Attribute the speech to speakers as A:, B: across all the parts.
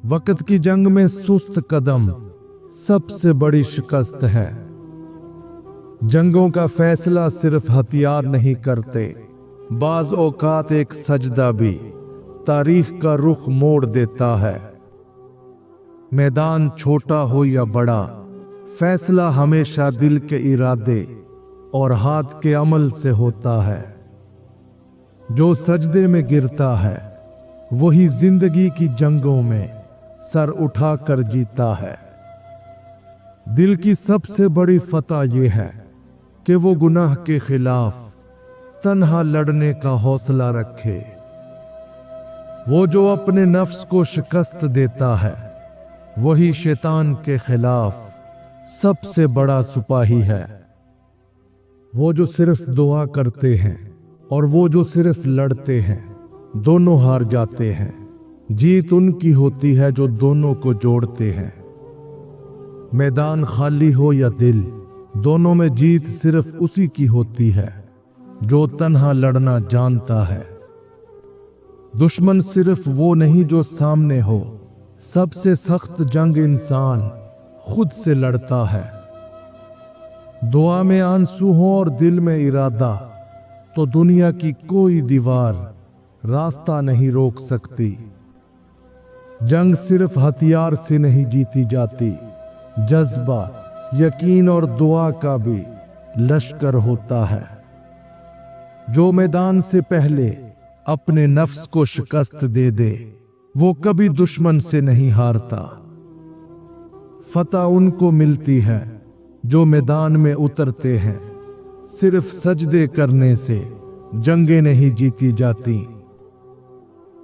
A: वक्त की जंग में सुस्त कदम सबसे बड़ी शिकस्त है। जंगों का फैसला सिर्फ हथियार नहीं करते, बाज औकात एक सजदा भी तारीख का रुख मोड़ देता है। मैदान छोटा हो या बड़ा, फैसला हमेशा दिल के इरादे और हाथ के अमल से होता है। जो सजदे में गिरता है वही जिंदगी की जंगों में सर उठा कर जीता है। दिल की सबसे बड़ी फतह यह है कि वो गुनाह के खिलाफ तन्हा लड़ने का हौसला रखे। वो जो अपने नफ्स को शिकस्त देता है वही शैतान के खिलाफ सबसे बड़ा सिपाही है। वो जो सिर्फ दुआ करते हैं और वो जो सिर्फ लड़ते हैं, दोनों हार जाते हैं। जीत उनकी होती है जो दोनों को जोड़ते हैं। मैदान खाली हो या दिल, दोनों में जीत सिर्फ उसी की होती है जो तन्हा लड़ना जानता है। दुश्मन सिर्फ वो नहीं जो सामने हो, सबसे सख्त जंग इंसान खुद से लड़ता है। दुआ में आंसू हो और दिल में इरादा, तो दुनिया की कोई दीवार रास्ता नहीं रोक सकती। जंग सिर्फ हथियार से नहीं जीती जाती, जज्बा, यकीन और दुआ का भी लश्कर होता है। जो मैदान से पहले अपने नफ्स को शिकस्त दे दे, वो कभी दुश्मन से नहीं हारता। फतह उनको मिलती है जो मैदान में उतरते हैं। सिर्फ सजदे करने से जंगें नहीं जीती जाती।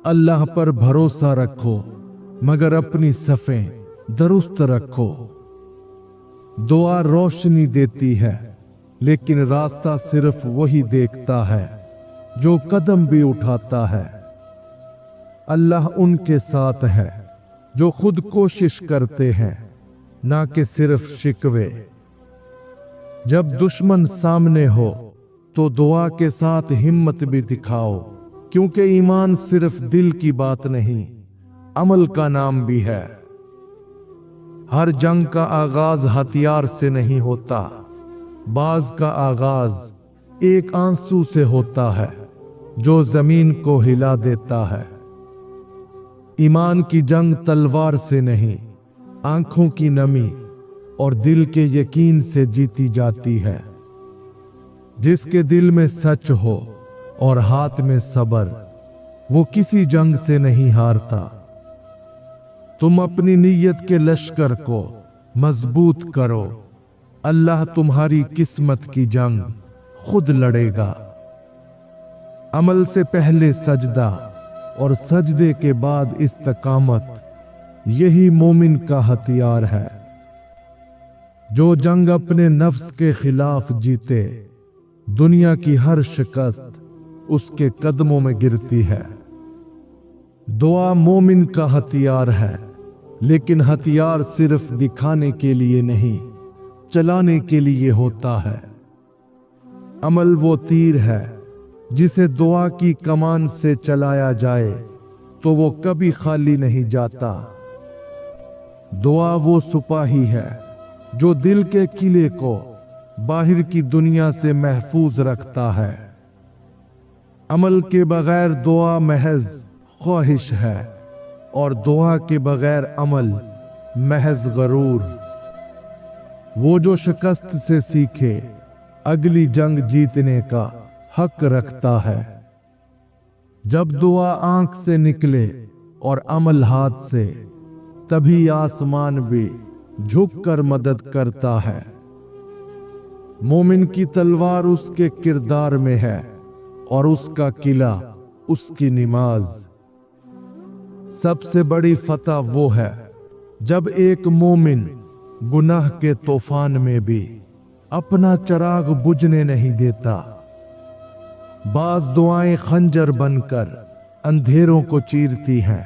A: अल्लाह पर भरोसा रखो मगर अपनी सफ़ें दुरुस्त रखो। दुआ रोशनी देती है लेकिन रास्ता सिर्फ वही देखता है जो कदम भी उठाता है। अल्लाह उनके साथ है जो खुद कोशिश करते हैं, ना कि सिर्फ शिकवे। जब दुश्मन सामने हो तो दुआ के साथ हिम्मत भी दिखाओ, क्योंकि ईमान सिर्फ दिल की बात नहीं, अमल का नाम भी है। हर जंग का आगाज हथियार से नहीं होता, बाज का आगाज एक आंसू से होता है जो जमीन को हिला देता है। ईमान की जंग तलवार से नहीं, आंखों की नमी और दिल के यकीन से जीती जाती है। जिसके दिल में सच हो और हाथ में सब्र, वो किसी जंग से नहीं हारता। तुम अपनी नीयत के लश्कर को मजबूत करो, अल्लाह तुम्हारी किस्मत की जंग खुद लड़ेगा। अमल से पहले सजदा और सजदे के बाद इस्तकामत, यही मोमिन का हथियार है। जो जंग अपने नफ्स के खिलाफ जीते, दुनिया की हर शिकस्त उसके कदमों में गिरती है। दुआ मोमिन का हथियार है, लेकिन हथियार सिर्फ दिखाने के लिए नहीं, चलाने के लिए होता है। अमल वो तीर है जिसे दुआ की कमान से चलाया जाए तो वो कभी खाली नहीं जाता। दुआ वो सिपाही है जो दिल के किले को बाहर की दुनिया से महफूज रखता है। अमल के बगैर दुआ महज ख्वाहिश है और दुआ के बगैर अमल महज गरूर। वो जो शिकस्त से सीखे अगली जंग जीतने का हक रखता है। जब दुआ आंख से निकले और अमल हाथ से, तभी आसमान भी झुककर मदद करता है। मोमिन की तलवार उसके किरदार में है और उसका किला उसकी नमाज। सबसे बड़ी फतह वो है जब एक मोमिन गुनाह के तूफान में भी अपना चिराग बुझने नहीं देता। बाज दुआएं खंजर बनकर अंधेरों को चीरती हैं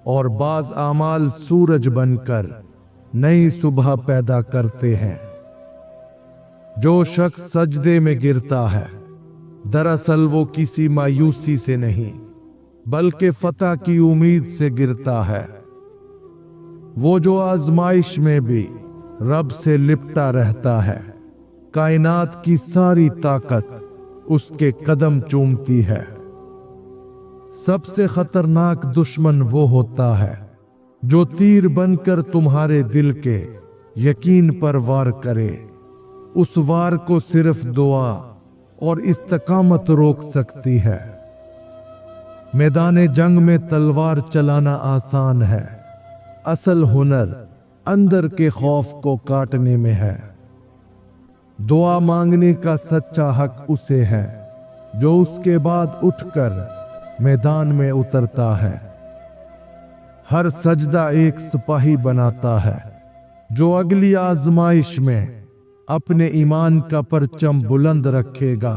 A: और बाज आमाल सूरज बनकर नई सुबह पैदा करते हैं। जो शख्स सजदे में गिरता है, दरअसल वो किसी मायूसी से नहीं बल्कि फतह की उम्मीद से गिरता है। वो जो आजमाइश में भी रब से लिपटा रहता है। कायनात की सारी ताकत उसके कदम चूमती है। सबसे खतरनाक दुश्मन वो होता है जो तीर बनकर तुम्हारे दिल के यकीन पर वार करे। उस वार को सिर्फ दुआ और इस्तकामत रोक सकती है। मैदान जंग में तलवार चलाना आसान है, असल हुनर अंदर के खौफ को काटने में है। दुआ मांगने का सच्चा हक उसे है जो उसके बाद उठकर मैदान में उतरता है। हर सजदा एक सिपाही बनाता है जो अगली आजमाइश में अपने ईमान का परचम बुलंद रखेगा।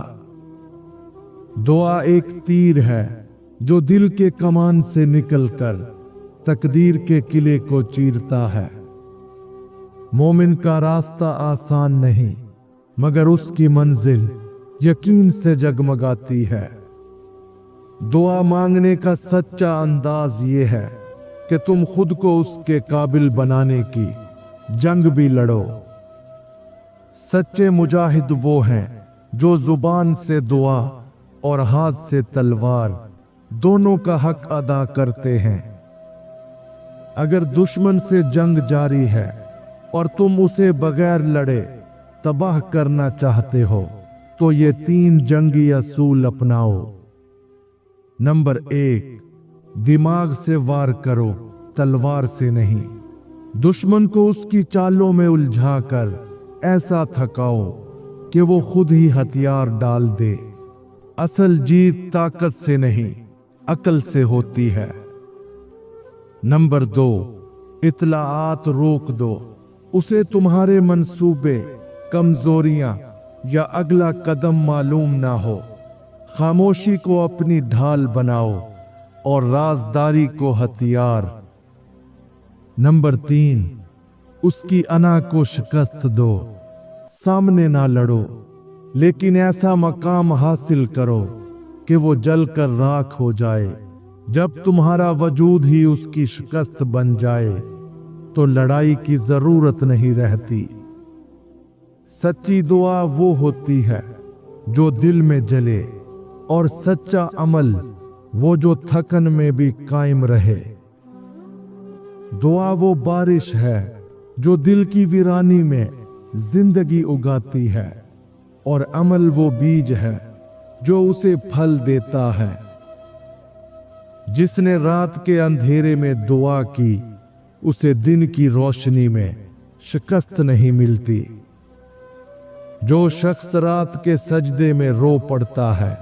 A: दुआ एक तीर है जो दिल के कमान से निकलकर तकदीर के किले को चीरता है। मोमिन का रास्ता आसान नहीं, मगर उसकी मंजिल यकीन से जगमगाती है। दुआ मांगने का सच्चा अंदाज ये है कि तुम खुद को उसके काबिल बनाने की जंग भी लड़ो। सच्चे मुजाहिद वो हैं जो जुबान से दुआ और हाथ से तलवार दोनों का हक अदा करते हैं। अगर दुश्मन से जंग जारी है और तुम उसे बगैर लड़े तबाह करना चाहते हो तो ये 3 जंगी असूल अपनाओ। नंबर 1, दिमाग से वार करो, तलवार से नहीं। दुश्मन को उसकी चालों में उलझाकर ऐसा थकाओ कि वो खुद ही हथियार डाल दे। असल जीत ताकत से नहीं, अकल से होती है। नंबर 2, इत्लाआत रोक दो। उसे तुम्हारे मंसूबे, कमजोरियां या अगला कदम मालूम ना हो। खामोशी को अपनी ढाल बनाओ और राजदारी को हथियार। नंबर 3, उसकी अना को शिकस्त दो। सामने ना लड़ो, लेकिन ऐसा मकाम हासिल करो कि वो जलकर राख हो जाए। जब तुम्हारा वजूद ही उसकी शिकस्त बन जाए तो लड़ाई की जरूरत नहीं रहती। सच्ची दुआ वो होती है जो दिल में जले, और सच्चा अमल वो जो थकन में भी कायम रहे। दुआ वो बारिश है जो दिल की वीरानी में जिंदगी उगाती है, और अमल वो बीज है जो उसे फल देता है। जिसने रात के अंधेरे में दुआ की उसे दिन की रोशनी में शिकस्त नहीं मिलती। जो शख्स रात के सजदे में रो पड़ता है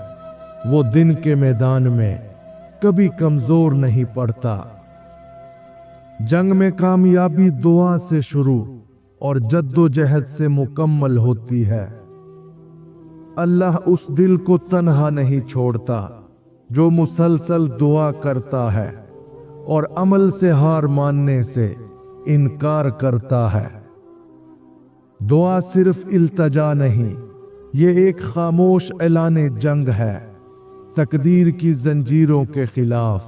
A: वो दिन के मैदान में कभी कमजोर नहीं पड़ता। जंग में कामयाबी दुआ से शुरू और जद्दोजहद से मुकम्मल होती है। अल्लाह उस दिल को तन्हा नहीं छोड़ता जो मुसलसल दुआ करता है और अमल से हार मानने से इनकार करता है। दुआ सिर्फ इल्तजा नहीं, ये एक खामोश ऐलाने जंग है तकदीर की जंजीरों के खिलाफ।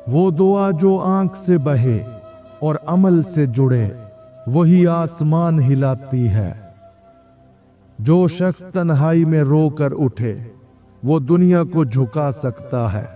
A: वो दुआ जो आंख से बहे और अमल से जुड़े वही आसमान हिलाती है। जो शख्स तन्हाई में रोकर उठे वो दुनिया को झुका सकता है।